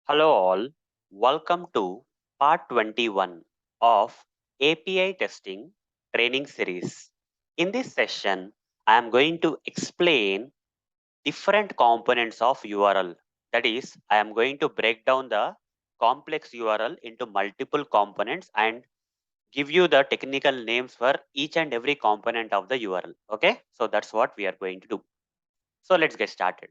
Hello all, welcome to part 21 of API testing training series. In this session, I am going to explain different components of URL. That is, I am going to break down the complex URL into multiple components and give you the technical names for each and every component of the URL. Okay, so that's what we are going to do. So let's get started.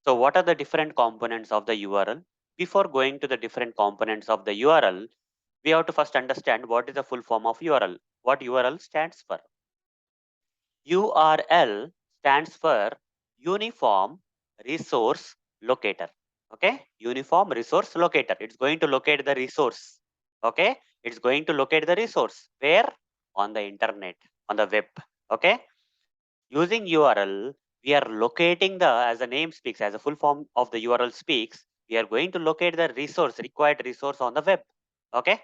So what are the different components of the URL? Before going to the different components of the URL, we have to first understand what is the full form of URL. What URL stands for? URL stands for Uniform Resource Locator. Okay, Uniform Resource Locator. It's going to locate the resource. Okay, it's going to locate the resource. Where? On the internet, on the web. Okay, using URL, we are locating the, as the name speaks, as a full form of the URL speaks, we are going to locate the resource, required resource on the web. Okay.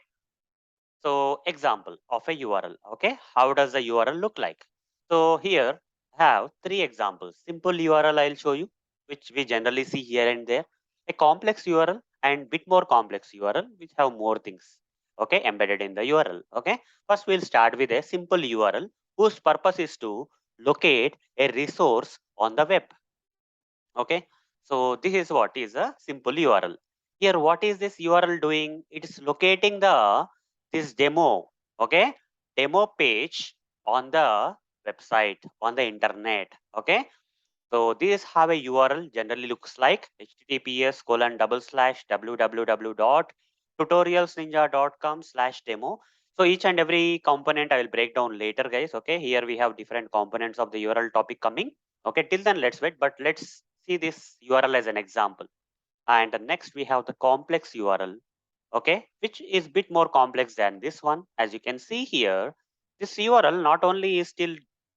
So example of a URL. Okay. How does the URL look like? So here I have three examples. Simple URL I'll show you, which we generally see here and there. A complex URL and bit more complex URL, which have more things. Okay, embedded in the URL. Okay. First, we'll start with a simple URL whose purpose is to locate a resource on the web. Okay. So this is what is a simple URL. Here, what is this URL doing? It is locating the this demo. Okay. Demo page on the website, on the internet. Okay. So this is how a URL generally looks like: https://www.tutorialsninja.com/demo. So each and every component I will break down later, guys. Okay, here we have different components of the URL topic coming. Okay, till then let's wait, but let's see this URL as an example. And next we have the complex URL. Okay, which is bit more complex than this one. As you can see here, this URL not only is still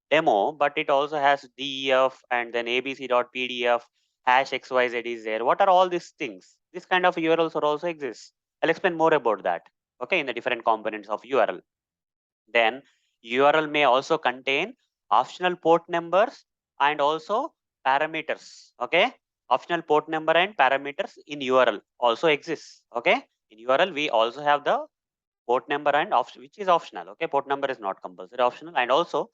demo, but it also has def and then abc.pdf, hash xyz is there. What are all these things? This kind of URLs are also exist. I'll explain more about that. Okay, in the different components of URL. Then URL may also contain optional port numbers and also parameters. Okay, optional port number and parameters in URL also exists. Okay, in URL we also have the port number and which is optional. Okay, port number is not compulsory, optional. And also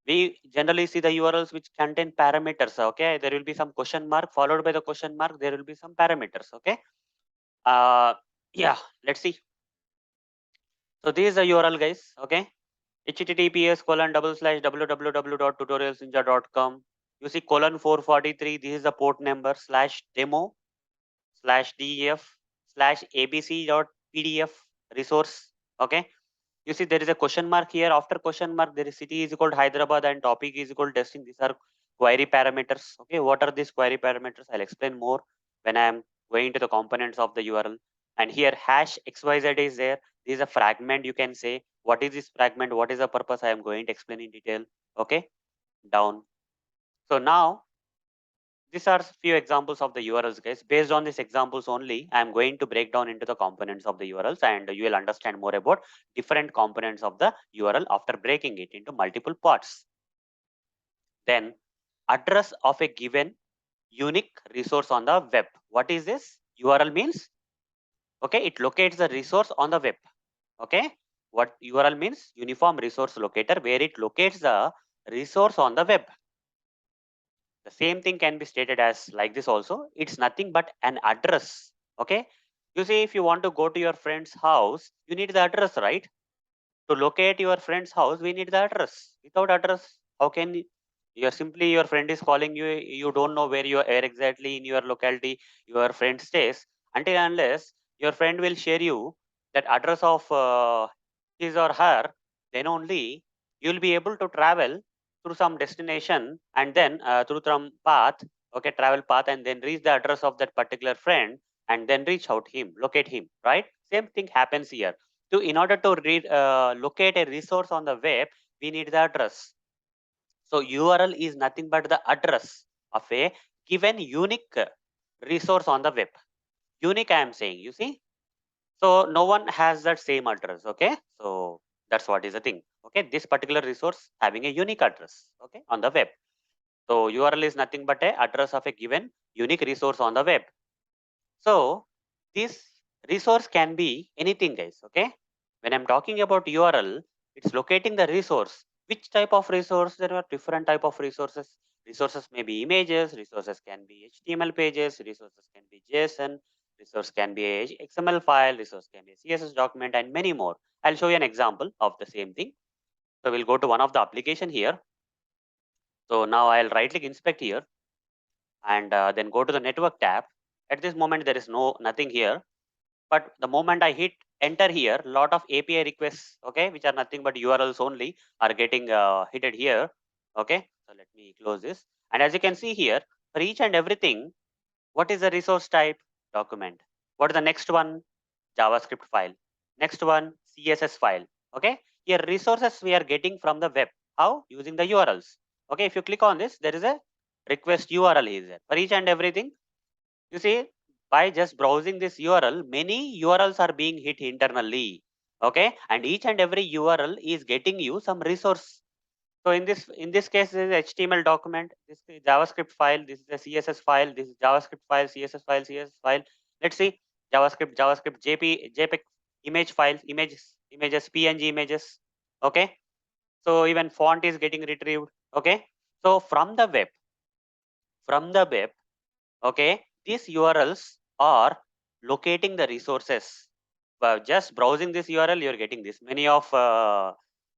we generally see the URLs which contain parameters. Okay, there will be some question mark followed by the question mark. There will be some parameters. Okay, uh, yeah, let's see. So this is the URL, guys. Okay, https://www.tutorialsninja.com. You see colon 443. This is the port number slash demo slash def slash abc.pdf resource. Okay. You see there is a question mark here. After question mark, there is city is equal to Hyderabad and topic is equal to testing. These are query parameters. Okay. What are these query parameters? I'll explain more when I am going to the components of the URL. And here hash xyz is there. This is a fragment. You can say what is this fragment? What is the purpose? I am going to explain in detail. Okay. Down. So now these are few examples of the URLs, guys. Based on these examples only, I am going to break down into the components of the URLs and you will understand more about different components of the URL after breaking it into multiple parts. Then address of a given unique resource on the web. What is this? URL means, okay, it locates the resource on the web. Okay. What URL means? Uniform resource locator, where it locates the resource on the web. The same thing can be stated as like this also. It's nothing but an address. Okay. You see, if you want to go to your friend's house, you need the address, right? To locate your friend's house, we need the address. Without address, how can you're simply your friend is calling you, you don't know where exactly in your locality your friend stays until unless your friend will share you that address of his or her, then only you'll be able to travel through some destination and then through some path, okay, travel path and then reach the address of that particular friend and then reach out him, locate him, right? Same thing happens here. So in order to locate a resource on the web, we need the address. So URL is nothing but the address of a given unique resource on the web. Unique, I am saying, you see. So no one has that same address. Okay. So that's what is the thing. Okay. This particular resource having a unique address. Okay. On the web. So URL is nothing but a address of a given unique resource on the web. So this resource can be anything, guys. Okay, when I'm talking about URL, it's locating the resource. Which type of resource? There are different type of resources. Resources may be images, resources can be HTML pages, resources can be JSON, resource can be a XML file, resource can be a CSS document, and many more. I'll show you an example of the same thing. So we'll go to one of the application here. So now I'll right click inspect here, and then go to the network tab. At this moment, there is nothing here. But the moment I hit enter here, lot of API requests, okay, which are nothing but URLs only, are getting hitted here. Okay, so let me close this. And as you can see here, for each and everything, what is the resource type? Document. What is the next one? JavaScript file. Next one, CSS file. Okay, here resources we are getting from the web. How? Using the URLs. Okay, if you click on this, there is a request URL is there for each and everything. You see, by just browsing this URL, many URLs are being hit internally. Okay, and each and every URL is getting you some resource. So in this case, this is HTML document, this is JavaScript file, this is a CSS file, this is JavaScript file, CSS file, CSS file. Let's see, JavaScript, JPEG image files, images, PNG images. Okay, so even font is getting retrieved. Okay, so from the web, okay, these URLs are locating the resources. Just browsing this URL, you're getting this many of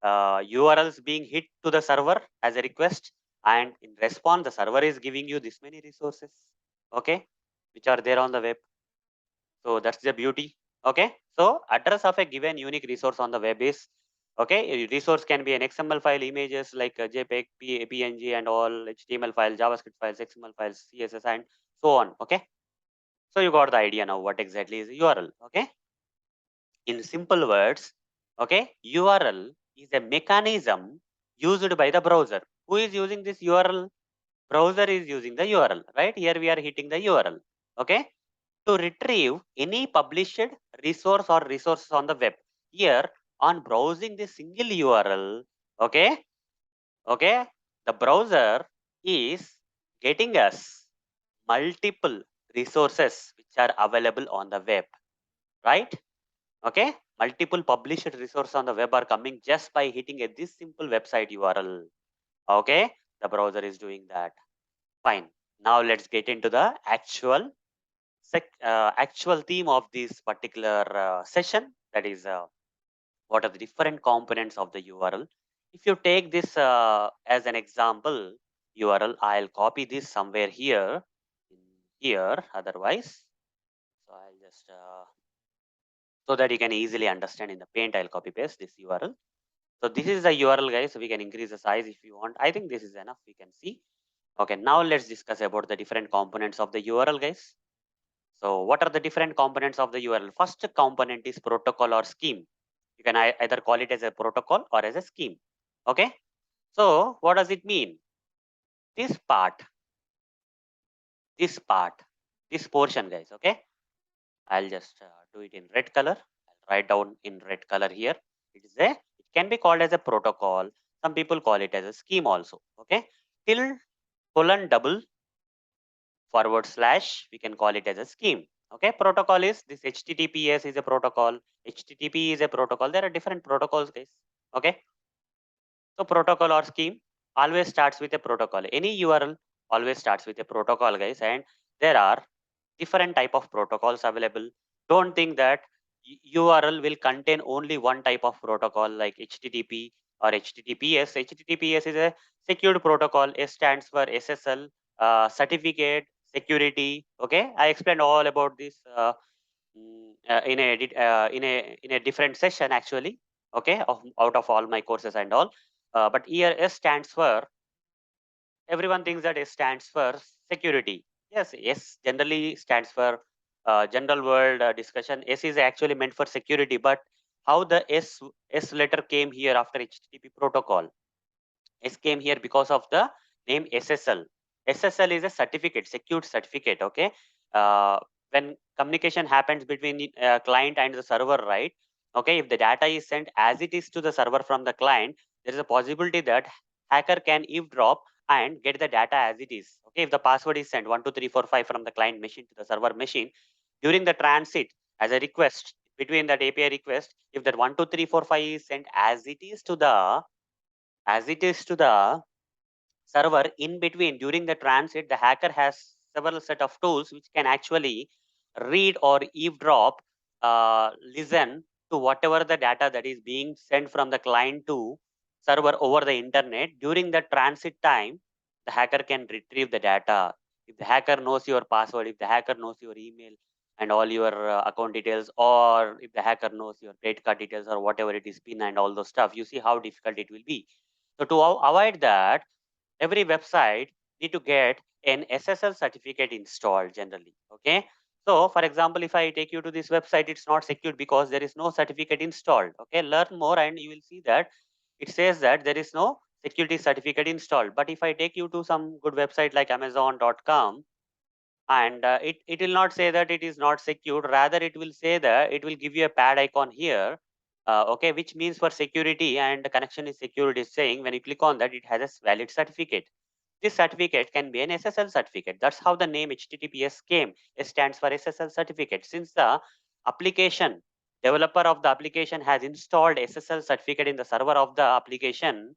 URLs being hit to the server as a request, and in response the server is giving you this many resources, okay, which are there on the web. So that's the beauty. Okay, so address of a given unique resource on the web is, okay, a resource can be an XML file, images like JPEG, PNG, and all, HTML files, JavaScript files, XML files, CSS, and so on. Okay, so you got the idea now what exactly is URL. Okay, in simple words, okay, URL is a mechanism used by the browser. Who is using this URL? Browser is using the URL, right? Here we are hitting the URL, okay, to retrieve any published resource or resources on the web. Here, on browsing the single URL, okay, okay, the browser is getting us multiple resources which are available on the web, right? Okay, multiple published resources on the web are coming just by hitting a this simple website URL. Okay, the browser is doing that. Fine, now let's get into the actual theme of this particular session, that is what are the different components of the URL. If you take this as an example URL, I'll copy this somewhere here, in here otherwise. So I'll just so that you can easily understand in the paint, I'll copy paste this URL. So this is the URL, guys. So we can increase the size if you want. I think this is enough, we can see. Okay, now let's discuss about the different components of the URL, guys. So what are the different components of the URL? First component is protocol or scheme. You can either call it as a protocol or as a scheme. Okay, so what does it mean? This part, this part, this portion, guys. Okay, I'll just do it in red color. I'll write down in red color here. It can be called as a protocol. Some people call it as a scheme also. Okay, till colon double forward slash, we can call it as a scheme. Okay, protocol is this, HTTPS is a protocol, HTTP is a protocol. There are different protocols, guys. Okay, so protocol or scheme always starts with a protocol. Any URL always starts with a protocol, guys, and there are different type of protocols available. Don't think that URL will contain only one type of protocol like HTTP or HTTPS. HTTPS is a secured protocol. S stands for SSL, certificate security. Okay, I explained all about this in a different session actually. Okay, out of all my courses and all. But here S stands for, everyone thinks that S stands for security. Yes, S generally stands for general world discussion. S is actually meant for security, but how the S letter came here after HTTP protocol? S came here because of the name SSL. SSL is a certificate, secured certificate. Okay, uh, when communication happens between client and the server, right? Okay, if the data is sent as it is to the server from the client, there is a possibility that hacker can eavesdrop and get the data as it is. Okay, if the password is sent 12345 from the client machine to the server machine, during the transit as a request between that API request, if that 12345 is sent as it is to the server, in between during the transit, the hacker has several set of tools which can actually read or eavesdrop, listen to whatever the data that is being sent from the client to server over the internet. During the transit time, the hacker can retrieve the data. If the hacker knows your password, if the hacker knows your email and all your account details, or if the hacker knows your credit card details or whatever it is, PIN and all those stuff, you see how difficult it will be. So to avoid that, every website need to get an SSL certificate installed generally. Okay. So for example, if I take you to this website, it's not secured because there is no certificate installed. Okay. Learn more and you will see that it says that there is no security certificate installed. But if I take you to some good website like Amazon.com, and it will not say that it is not secured, rather it will say that it will give you a pad icon here, okay, which means for security and the connection is secured is saying when you click on that it has a valid certificate. This certificate can be an SSL certificate. That's how the name HTTPS came. It stands for SSL certificate. Since the application developer of the application has installed SSL certificate in the server of the application,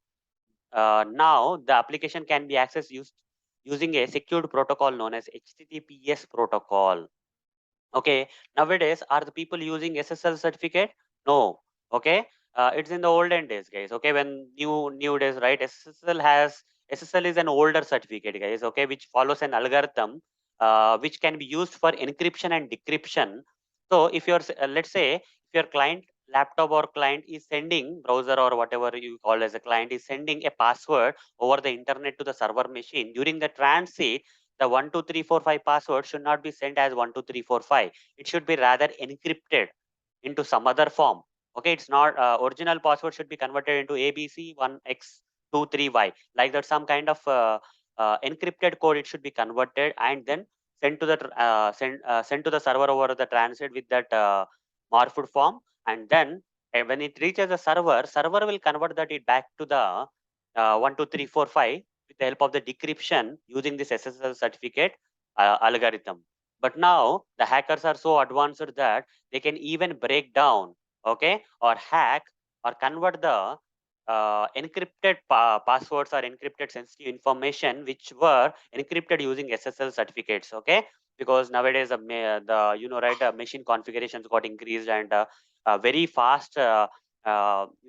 now the application can be accessed using a secured protocol known as HTTPS protocol. Okay, nowadays are the people using SSL certificate? No. Okay, it's in the olden days, guys. Okay, when new days, right? SSL is an older certificate, guys. Okay, which follows an algorithm, which can be used for encryption and decryption. So if you're let's say if your client laptop or client is sending browser or whatever you call as a client is sending a password over the internet to the server machine during the transit, the 12345 password should not be sent as 12345. It should be rather encrypted into some other form. Okay, it's not original password should be converted into ABC1X23Y, like that, some kind of encrypted code. It should be converted and then sent to the sent to the server over the transit with that morphed form. And then when it reaches the server will convert that it back to the 12345 with the help of the decryption using this SSL certificate algorithm. But now the hackers are so advanced that they can even break down, okay, or hack or convert the encrypted passwords or encrypted sensitive information which were encrypted using SSL certificates. Okay, because nowadays the right, machine configurations got increased and very fast. You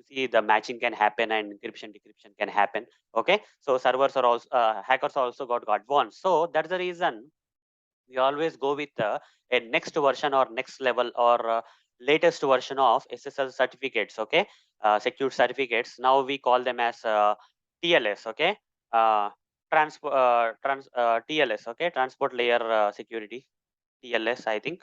see the matching can happen and encryption decryption can happen. Okay, so servers are also hackers also got advanced. So that's the reason we always go with a next version or next level or latest version of SSL certificates. Okay, secured certificates. Now we call them as TLS. Okay, TLS. Okay, transport layer security. TLS, I think.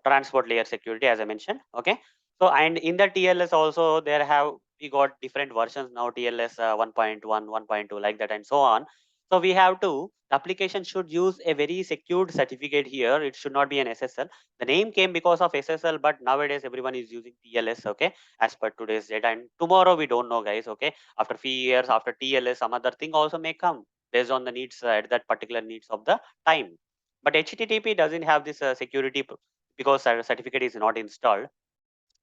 Transport layer security, as I mentioned. Okay, so and in the TLS also there have we got different versions now, TLS 1.1, 1.2, like that and so on. So we have to, the application should use a very secured certificate here. It should not be an SSL. The name came because of SSL, but nowadays everyone is using TLS. Okay, as per today's data, and tomorrow we don't know, guys. Okay, after few years after TLS some other thing also may come based on the needs at that particular needs of the time. But HTTP doesn't have this security because certificate is not installed.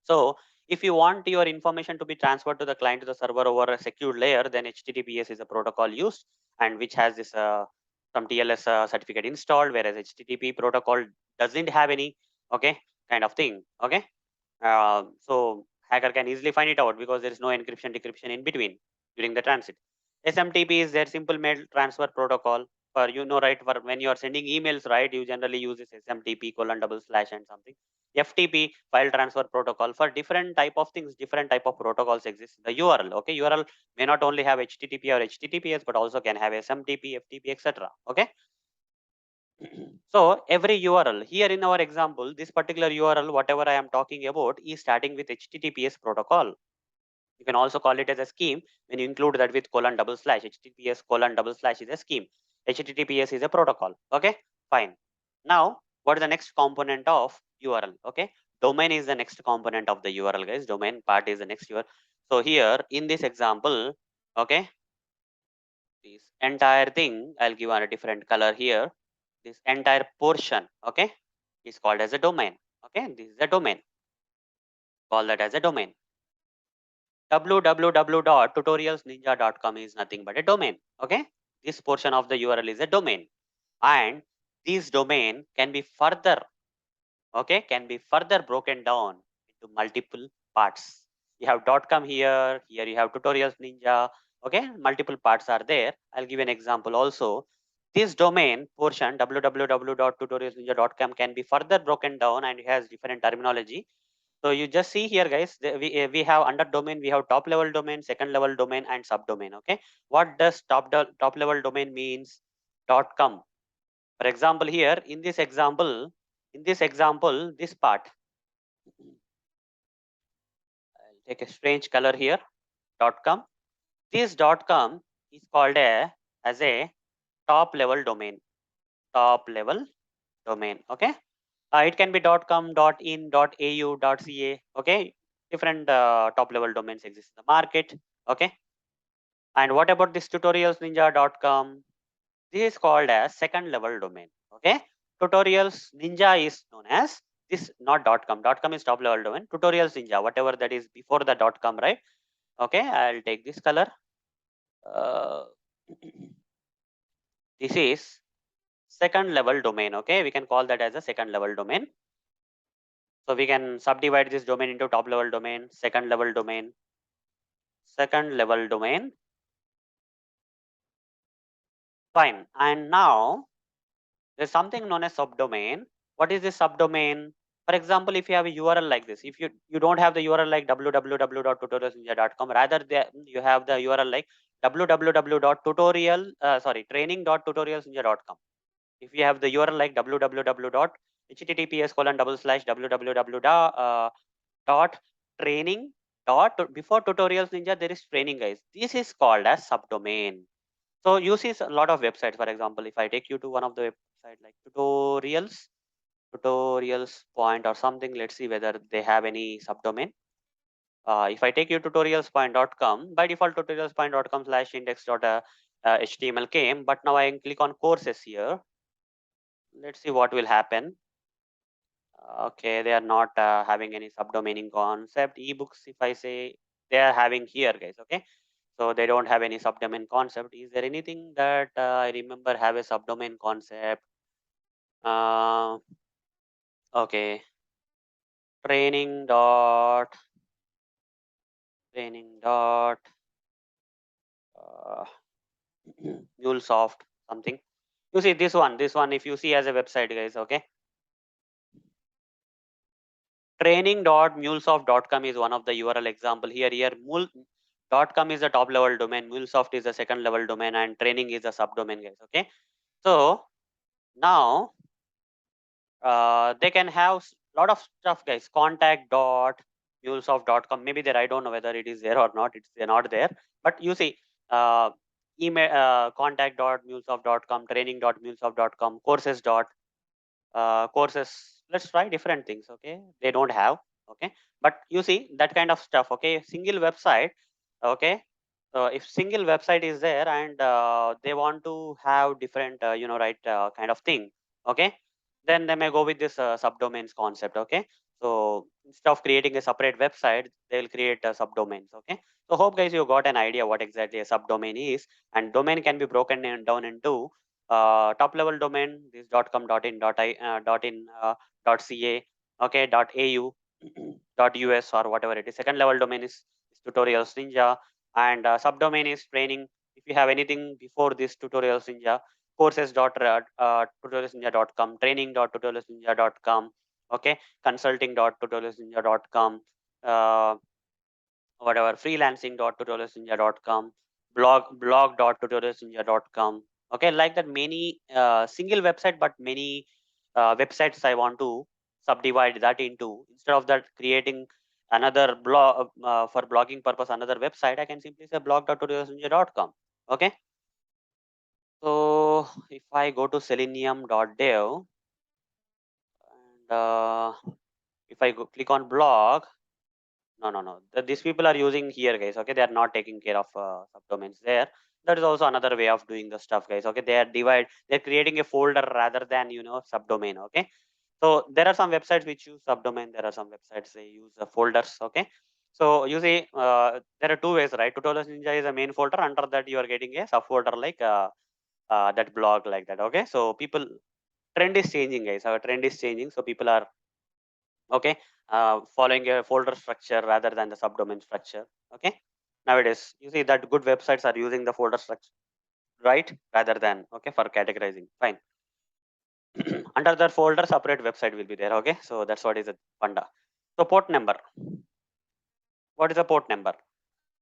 So if you want your information to be transferred to the client to the server over a secured layer, then HTTPS is a protocol used and which has this some TLS certificate installed, whereas HTTP protocol doesn't have any. Okay, kind of thing. Okay, so hacker can easily find it out because there is no encryption decryption in between during the transit. SMTP is their simple mail transfer protocol. For right, for when you are sending emails, right, you generally use this SMTP colon double slash and something. FTP, file transfer protocol. For different type of things, different type of protocols exist. The URL, okay, URL may not only have HTTP or HTTPS, but also can have SMTP, FTP, etc. Okay. So every URL here in our example, this particular URL, whatever I am talking about, is starting with HTTPS protocol. You can also call it as a scheme when you include that with colon double slash. HTTPS colon double slash is a scheme. HTTPS is a protocol. Okay, fine. Now, what is the next component of URL? Okay, domain is the next component of the URL, guys. Domain part is the next URL. So here in this example, okay, this entire thing, I'll give on a different color here. This entire portion, okay, is called as a domain. Okay, this is a domain. Call that as a domain. www.tutorialsninja.com is nothing but a domain. Okay, this portion of the URL is a domain, and this domain can be further, okay, can be further broken down into multiple parts. You have .com here, here you have tutorials ninja, okay, multiple parts are there. I'll give an example also. This domain portion www.tutorialsninja.com can be further broken down and it has different terminology. So you just see here, guys, we have under domain, we have top level domain, second level domain, and subdomain. Okay, what does top level domain means? .com. For example, here in this example, this part, I'll take a strange color here. .com. This .com is called as a top level domain. Top level domain. Okay. It can be .com, .in, .au, .ca. Okay. Different top level domains exist in the market. Okay. And what about this tutorialsninja.com? This is called as second level domain. Okay. Tutorials Ninja is known as this, not .com. .com is top level domain. Tutorials Ninja, whatever that is before the .com, right? Okay. I'll take this color. Uh, this is second level domain. Okay. We can call that as a second level domain. So we can subdivide this domain into top level domain, second level domain, second level domain. Fine. And now there's something known as subdomain. What is this subdomain? For example, if you have a URL like this, if you don't have the URL like www.tutorialsninja.com, rather you have the URL like training.tutorialsninja.com. If you have the URL like www.https://www.training before tutorials ninja there is training, guys. This is called as subdomain. So you see a lot of websites. For example, if I take you to one of the website like tutorials point or something, let's see whether they have any subdomain. If I take you tutorialspoint.com, by default tutorialspoint.com/index.html came, but now I can click on courses here. Let's see what will happen. Okay, they are not having any subdomaining concept. Ebooks, if I say, they are having here, guys. Okay, so they don't have any subdomain concept. Is there anything that I remember have a subdomain concept? Uh, okay, training dot training dot uh, MuleSoft something. You see this one. If you see as a website, guys. Okay, training.mulesoft.com is one of the URL example here. Mule.com is a top level domain, MuleSoft is a second level domain, and training is a subdomain, guys. Okay, so now they can have lot of stuff, guys. Contact.mulesoft.com. Maybe there, I don't know whether it is there or not. It's not there. But you see, uh, email contact.mulesoft.com, training.mulesoft.com, courses. Let's try different things. Okay, they don't have. Okay, but you see that kind of stuff. Okay, single website. Okay, if single website is there and they want to have different right kind of thing. Okay, then they may go with this subdomains concept. Okay, so instead of creating a separate website, they will create subdomains. Okay, so hope, guys, you got an idea what exactly a subdomain is. And domain can be broken down into top level domain, this .com, .in, .in, .ca, okay, .au, .us, or whatever it is. Second level domain is tutorials ninja, and subdomain is training. If you have anything before this tutorials ninja, courses.tutorialsninja.com, training.tutorialsninja.com, okay, consulting.tutorialsninja.com, uh, whatever, freelancing.tutorialsninja.com, blog.tutorialsninja.com. Okay, like that, many single website, but many websites I want to subdivide that into. Instead of that creating another blog for blogging purpose, another website, I can simply say blog.tutorialsninja.com. Okay, so if I go to selenium.dev and if I click on blog, no. These people are using here, guys. Okay, they are not taking care of subdomains there. That is also another way of doing the stuff, guys. Okay, they are creating a folder rather than subdomain. Okay, So there are some websites which use subdomain. There are some websites they use folders. Okay. So you see, there are two ways, right? Tutorials Ninja is a main folder. Under that, you are getting a subfolder like that blog like that. Okay. So people trend is changing, guys. Our trend is changing. So people are okay following a folder structure rather than the subdomain structure. Okay. Nowadays, you see that good websites are using the folder structure, right? Rather than okay for categorizing. Fine. Under that folder, separate website will be there. Okay. So that's what is a funda. So port number. What is the port number?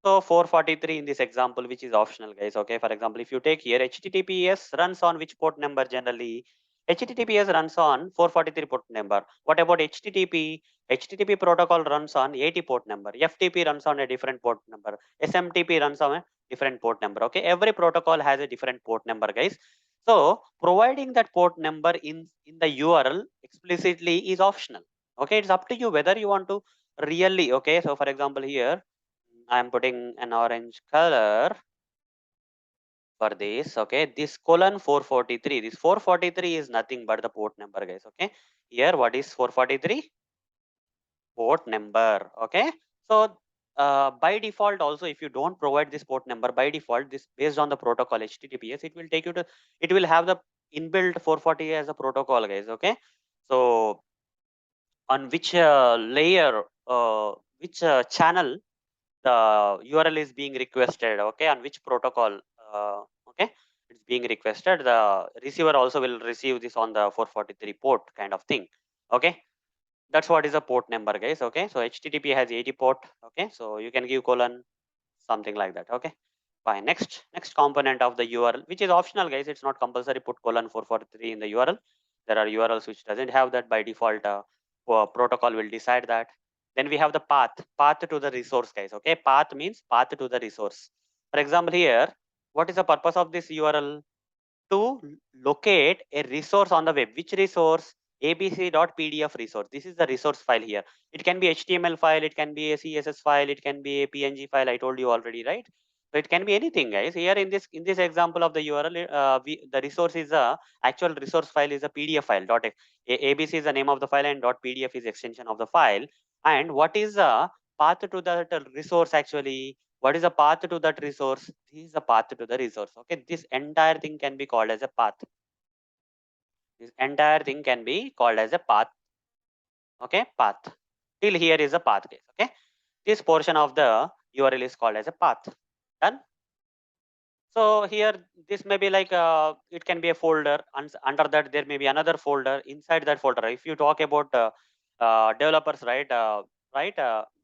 So 443 in this example, which is optional, guys. Okay. For example, if you take here HTTPS runs on which port number generally? HTTPS runs on 443 port number. What about HTTP? HTTP protocol runs on 80 port number. FTP runs on a different port number. SMTP runs on a different port number. Okay. Every protocol has a different port number, guys. So providing that port number in the URL explicitly is optional. Okay. It's up to you whether you want to really. Okay. So for example, here I'm putting an orange color for this. Okay, this colon 443. This 443 is nothing but the port number, guys. Okay, here what is 443? Port number. Okay, so by default, also if you don't provide this port number by default, this based on the protocol HTTPS, it will take you to, it will have the inbuilt 440 as a protocol, guys. Okay, so on which layer, which channel the URL is being requested, okay, on which protocol, okay, it's being requested, the receiver also will receive this on the 443 port kind of thing. Okay, that's what is a port number, guys. Okay, so HTTP has 80 port. Okay, so you can give colon something like that. Okay, fine. Next component of the URL, which is optional, guys. It's not compulsory. Put colon 443 in the URL. There are URLs which doesn't have that by default. Protocol will decide that. Then we have the path to the resource, guys. Okay, path means path to the resource. For example, here, what is the purpose of this URL? To locate a resource on the web. Which resource? abc.pdf resource. This is the resource file here. It can be HTML file, it can be a CSS file, it can be a PNG file. I told you already, right? So it can be anything, guys. Here in this example of the URL, the resource is a actual resource file is a PDF file. ABC is the name of the file and .pdf is extension of the file. And what is the path to that resource actually? What is the path to that resource? This is the path to the resource. Okay, this entire thing can be called as a path. This entire thing can be called as a path. Okay, path. Till here is a path, guys. Okay, this portion of the URL is called as a path. Done. So here, this may be like it can be a folder. Under that, there may be another folder. Inside that folder, if you talk about developers, right?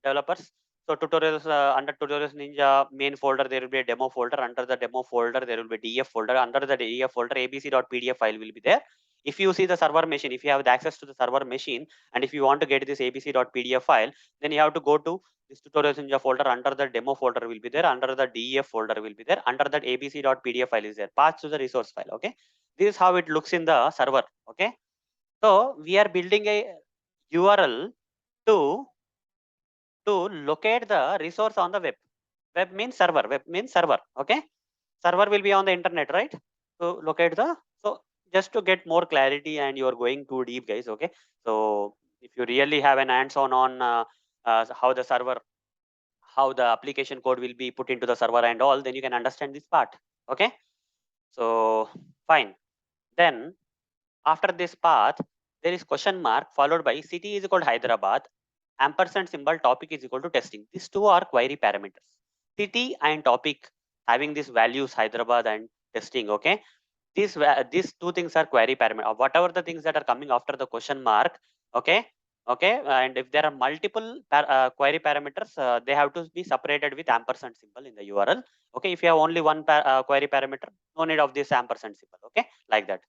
Developers. So tutorials under tutorials Ninja main folder, there will be a demo folder. Under the demo folder, there will be DF folder. Under the DF folder, abc.pdf file will be there. If you see the server machine, if you have the access to the server machine, and if you want to get this abc.pdf file, then you have to go to this tutorials Ninja folder. Under the demo folder will be there. Under the DEF folder will be there. Under that abc.pdf file is there. Path to the resource file. Okay. This is how it looks in the server. Okay. So we are building a URL to locate the resource on the web. Web means server. Web means server. Okay. Server will be on the internet, right? So locate the, so just to get more clarity and you are going too deep, guys. Okay. So if you really have an hands-on on how the server, how the application code will be put into the server and all, then you can understand this part. Okay. So fine. Then after this path, there is question mark followed by city is equal to Hyderabad, ampersand symbol, topic is equal to testing. These two are query parameters. City and topic having these values Hyderabad and testing. Okay. These two things are query parameter. Whatever the things that are coming after the question mark. Okay. Okay. And if there are multiple query parameters, they have to be separated with ampersand symbol in the URL. Okay. If you have only one query parameter, no need of this ampersand symbol. Okay. Like that.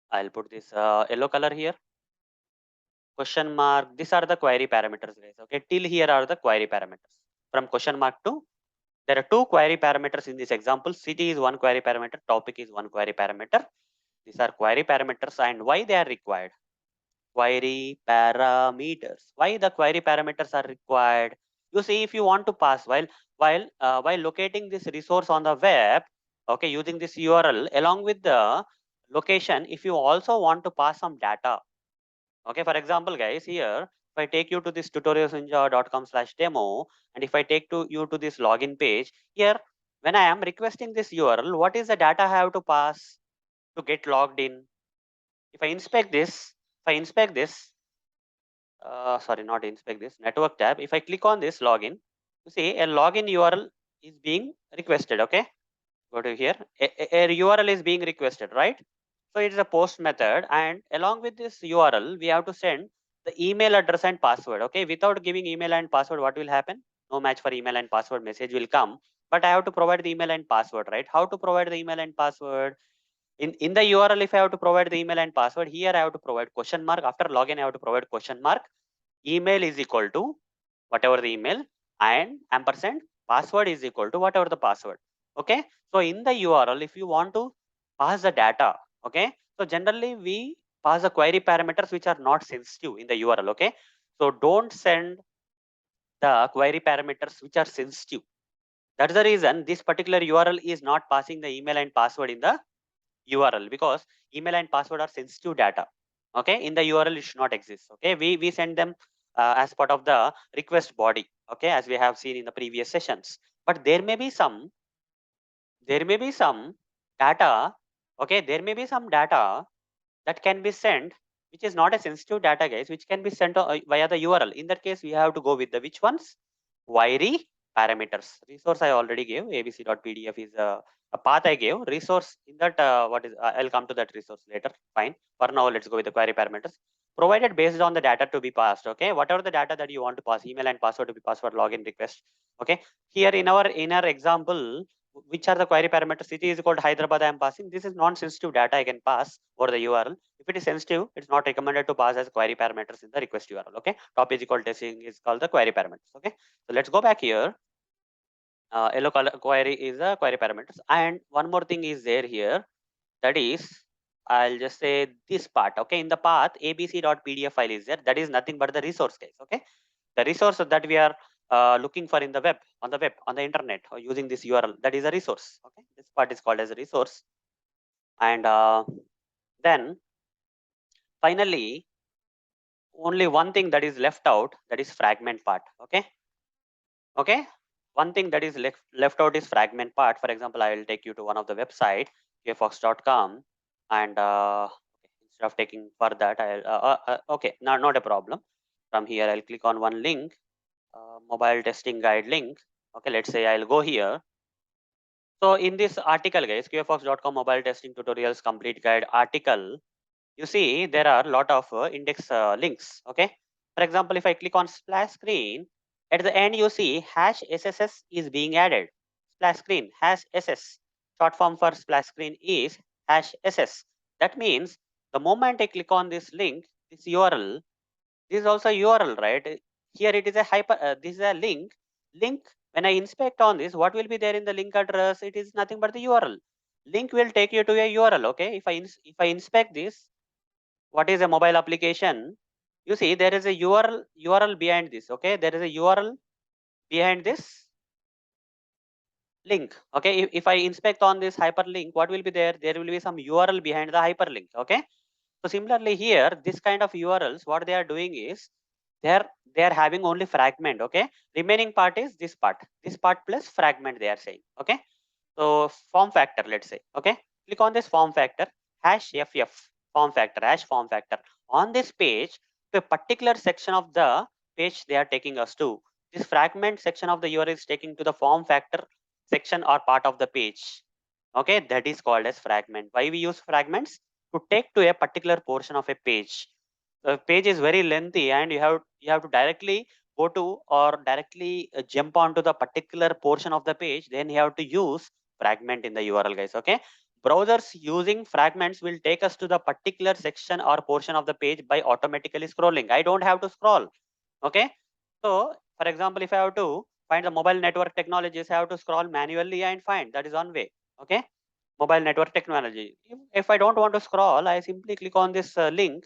I'll put this yellow color here. Question mark. These are the query parameters, guys. Okay. Till here are the query parameters. From question mark to, there are two query parameters in this example. City is one query parameter. Topic is one query parameter. These are query parameters and why they are required. Query parameters. Why the query parameters are required? You see, if you want to pass while locating this resource on the web, okay, using this URL along with the location if you also want to pass some data. Okay, for example, guys, here if I take you to this tutorialsninja.com/demo, and if I take you to this login page, here when I am requesting this URL, what is the data I have to pass to get logged in? If I inspect this, if I inspect this, sorry, not inspect this network tab. If I click on this login, you see a login URL is being requested. Okay, go to here. A URL is being requested, right? So it is a post method, and along with this URL, we have to send the email address and password. Okay, without giving email and password, what will happen? No match for email and password message will come. But I have to provide the email and password, right? How to provide the email and password? In the URL, if I have to provide the email and password, here I have to provide question mark. After login, I have to provide question mark. Email is equal to whatever the email, and ampersand password is equal to whatever the password. Okay, so in the URL, if you want to pass the data, okay, so generally we pass the query parameters which are not sensitive in the URL. Okay, so don't send the query parameters which are sensitive. That's the reason this particular URL is not passing the email and password in the URL, because email and password are sensitive data. Okay, in the URL it should not exist. Okay, we send them as part of the request body. Okay, as we have seen in the previous sessions. But there may be some data. Okay, there may be some data that can be sent which is not a sensitive data, guys, which can be sent via the URL. In that case, we have to go with the which ones? Query parameters. Resource I already gave. abc.pdf is a path I gave. Resource in that what is? I'll come to that resource later. Fine. For now, let's go with the query parameters. Provided based on the data to be passed. Okay, whatever the data that you want to pass, email and password to be passed for login request. Okay, here in our example, which are the query parameters? City is called Hyderabad. I am passing. This is non-sensitive data I can pass over the URL. If it is sensitive, it's not recommended to pass as query parameters in the request URL. Okay, top is equal testing is called the query parameters. Okay, so let's go back here. Yellow color query is a query parameters, and one more thing is there here. That is, I'll just say this part. Okay, in the path abc.pdf file is there. That is nothing but the resource, guys. Okay, the resource that we are looking for in the web, on the internet, or using this URL, that is a resource. Okay, this part is called as a resource, and then finally only one thing that is left out, that is fragment part. Okay, okay, one thing that is left out is fragment part. For example, I will take you to one of the website, kfox.com, and instead of taking for that, I'll okay, not a problem. From here I'll click on one link, mobile testing guide link. Okay, let's say I'll go here. So in this article, guys, kfox.com mobile testing tutorials complete guide article, you see there are a lot of index links. Okay, for example, if I click on splash screen, at the end you see hash sss is being added. Splash screen hash ss, short form for splash screen is hash ss. That means the moment I click on this link, this URL, this is also URL, right? Here it is a this is a link. When I inspect on this, what will be there in the link address? It is nothing but the URL. Link will take you to a URL. Okay, if I inspect this, what is a mobile application? You see there is a URL behind this. Okay, there is a URL behind this link. Okay, if I inspect on this hyperlink, what will be there? There will be some URL behind the hyperlink. Okay, so similarly here, this kind of URLs, what they are doing is they are having only fragment. Okay, remaining part is this part plus fragment they are saying. Okay, so form factor, let's say. Okay, click on this form factor hash ff form factor hash form factor. On this page, to a particular section of the page they are taking us to. This fragment section of the URL is taking to the form factor section or part of the page. Okay, that is called as fragment. Why we use fragments? To take to a particular portion of a page. The page is very lengthy, and you have to directly go to or directly jump onto the particular portion of the page. Then you have to use fragment in the URL, guys. Okay, browsers using fragments will take us to the particular section or portion of the page by automatically scrolling. I don't have to scroll. Okay, so for example, if I have to find the mobile network technologies, I have to scroll manually and find. That is one way. Okay, mobile network technology. If I don't want to scroll, I simply click on this link,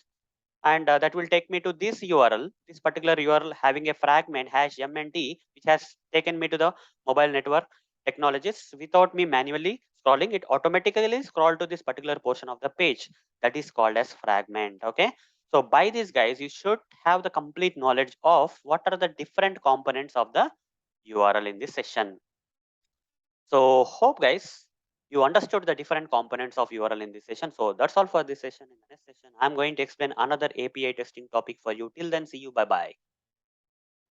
and that will take me to this URL, this particular URL having a fragment hash mnt, which has taken me to the mobile network technologies without me manually scrolling, it automatically scroll to this particular portion of the page that is called as fragment. Okay. So by this, guys, you should have the complete knowledge of what are the different components of the URL in this session. So hope, guys, you understood the different components of URL in this session. So that's all for this session. In the next session, I'm going to explain another API testing topic for you. Till then, see you. Bye bye.